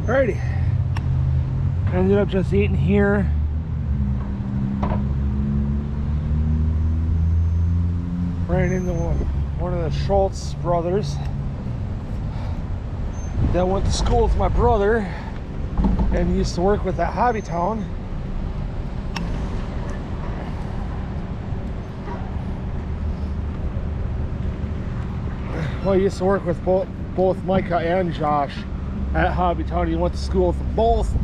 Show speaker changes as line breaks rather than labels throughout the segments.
Alrighty. Ended up just eating here. Ran into one of the Schultz brothers that went to school with my brother and used to work with at Hobbytown. Well, he used to work with both Micah and Josh at Hobbytown. He went to school with them both.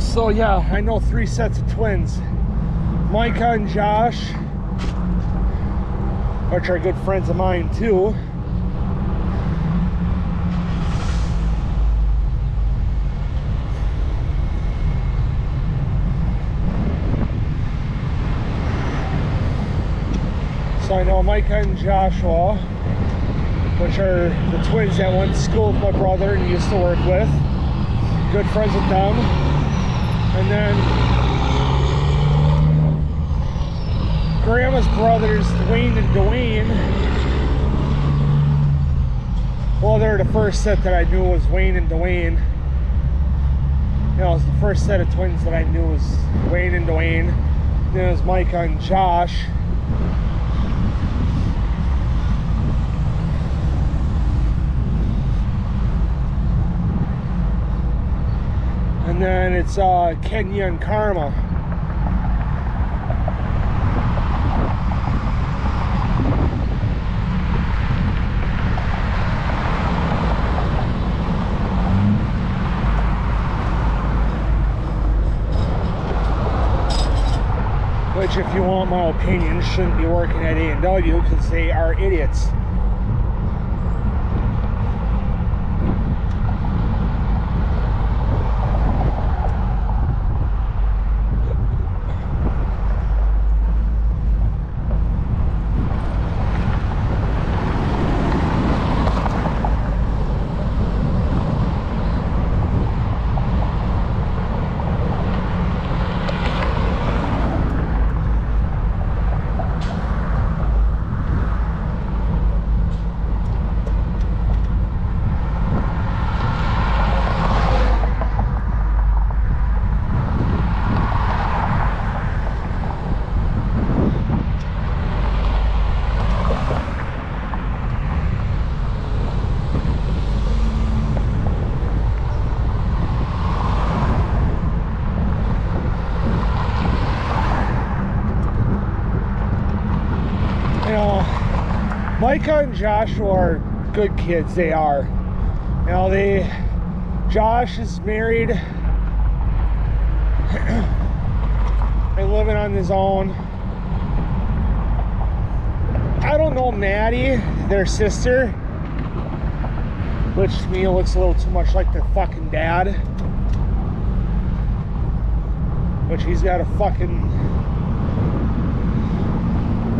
So yeah, I know 3 sets of twins. Micah and Josh, which are good friends of mine too. So I know Micah and Joshua, which are the twins that went to school with my brother and used to work with. Good friends with them. And then Grandma's brothers, Dwayne and Dwayne. Well, they're the first set that I knew was Wayne and Dwayne. You know, it was the first set of twins that I knew was Wayne and Dwayne. Then it was Micah and Josh. And then it's Kenya and Karma. Which, if you want my opinion, shouldn't be working at A&W because they are idiots. Micah and Joshua are good kids, they are. You know, Josh is married and living on his own. I don't know Maddie, their sister, which to me looks a little too much like their fucking dad. Which he's got a fucking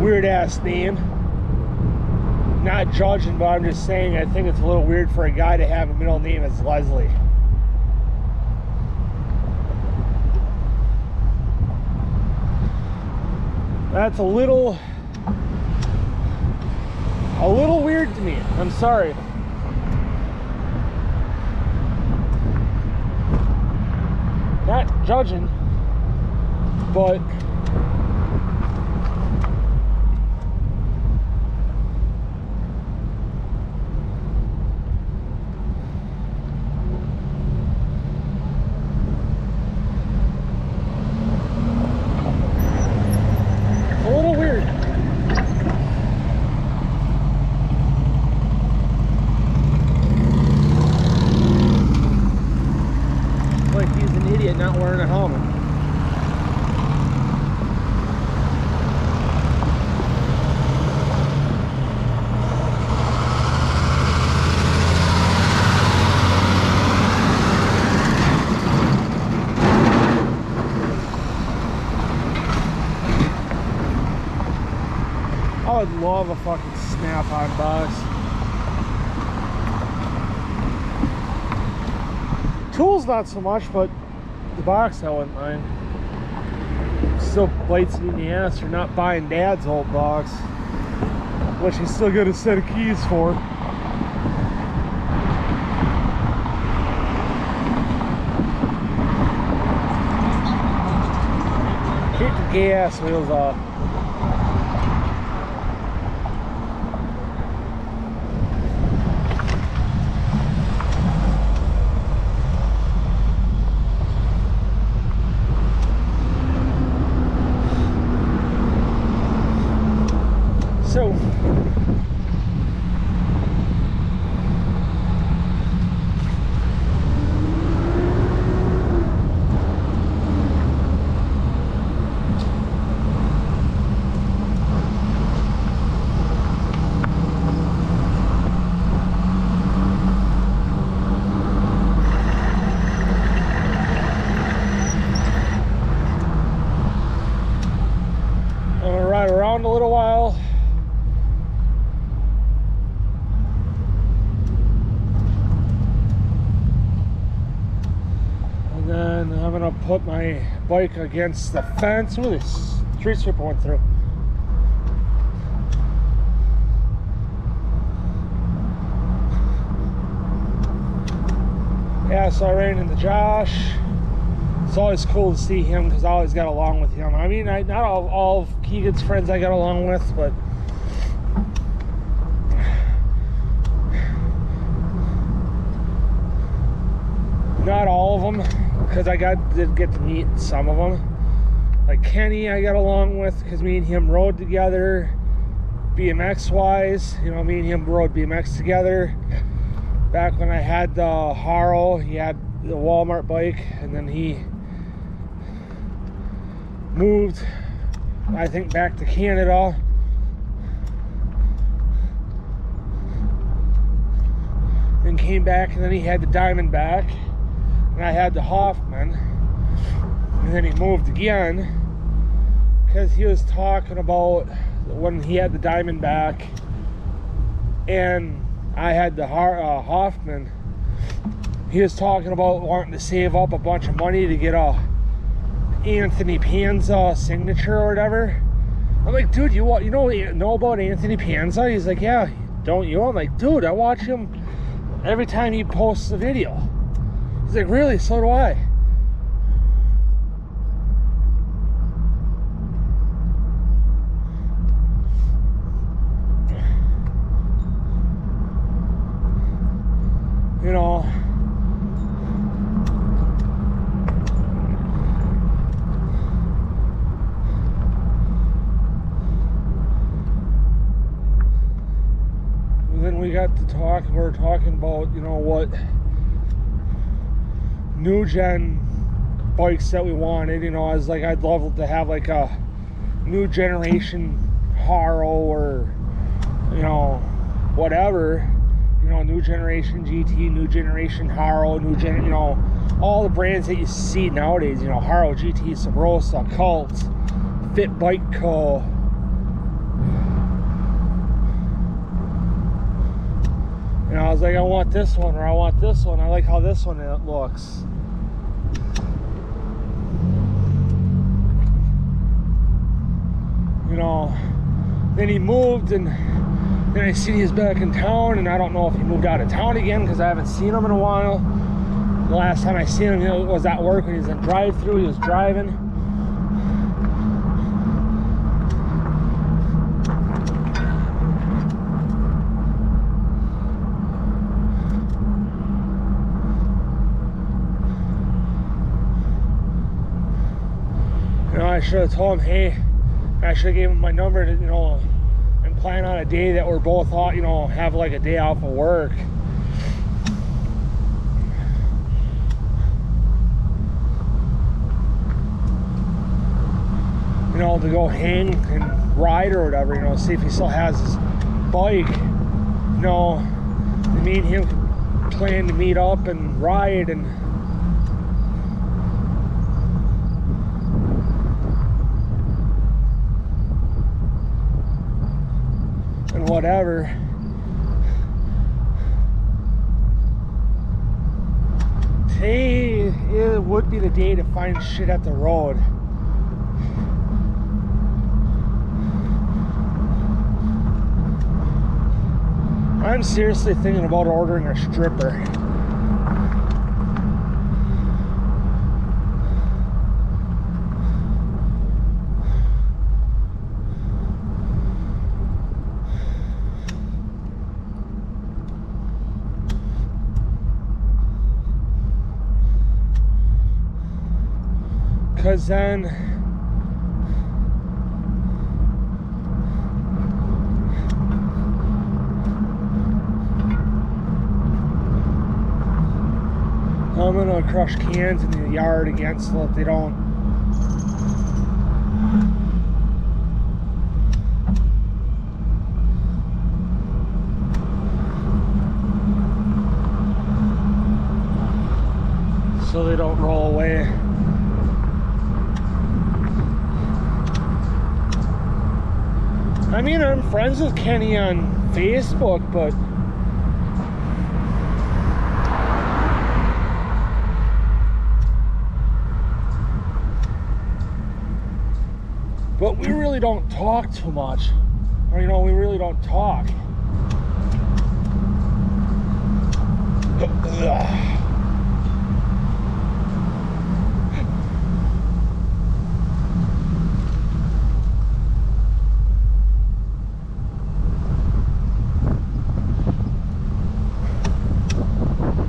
weird ass name. Not judging, but I'm just saying I think it's a little weird for a guy to have a middle name as Leslie. That's a little weird to me. I'm sorry. Not judging, but not wearing a helmet. I would love a fucking Snap-on box. Tools not so much, but the box I wouldn't mind. Still bites me in the ass for not buying Dad's old box, which he still got a set of keys for. Take the gas wheels off. So I'm gonna ride around a little while. And then I'm gonna put my bike against the fence. Ooh, this street sweeper went through. Yeah, so I ran into Josh. It's always cool to see him because I always got along with him. I mean, not all of Keegan's friends I got along with, but not all of them, because I did get to meet some of them. Like Kenny, I got along with because me and him rode together, BMX wise. You know, me and him rode BMX together. Back when I had the Haro, he had the Walmart bike, and then he moved, I think, back to Canada. Then came back, and then he had the Diamondback, and I had the Hoffman, and then he moved again because he was talking about when he had the Diamondback and I had the Hoffman. He was talking about wanting to save up a bunch of money to get a Anthony Panza signature or whatever. I'm like, dude, you know about Anthony Panza? He's like, yeah, don't you? I'm like, dude, I watch him every time he posts a video. He's like, really? So do I. You know, then we got to talk, we were talking about, you know, what new gen bikes that we wanted. You know, I was like, I'd love to have like a new generation Haro or, you know, whatever. You know, new generation GT, new generation Haro, you know, all the brands that you see nowadays, you know, Haro, GT, Sabrosa, Cult, Fit Bike Co. And I was like, I want this one, or I want this one. I like how this one looks. You know, then he moved, and then I seen he's back in town, and I don't know if he moved out of town again because I haven't seen him in a while. The last time I seen him, you know, was at work when he was in drive-thru. He was driving. You know, I should have told him, hey, I should have gave him my number to, you know, and plan on a day that we're both, you know, have like a day off of work. You know, to go hang and ride or whatever, you know, see if he still has his bike. You know, me and him plan to meet up and ride and whatever. Today, it would be the day to find shit at the road. I'm seriously thinking about ordering a stripper. Because then I'm gonna crush cans in the yard again so that they don't roll away. I mean, I'm friends with Kenny on Facebook, but we really don't talk too much. Or, you know, we really don't talk.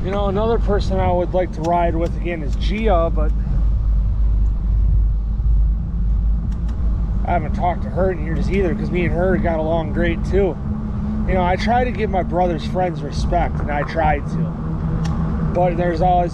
You know, another person I would like to ride with again is Gia, but I haven't talked to her in years either, because me and her got along great too. You know, I try to give my brother's friends respect, and I try to. But there's always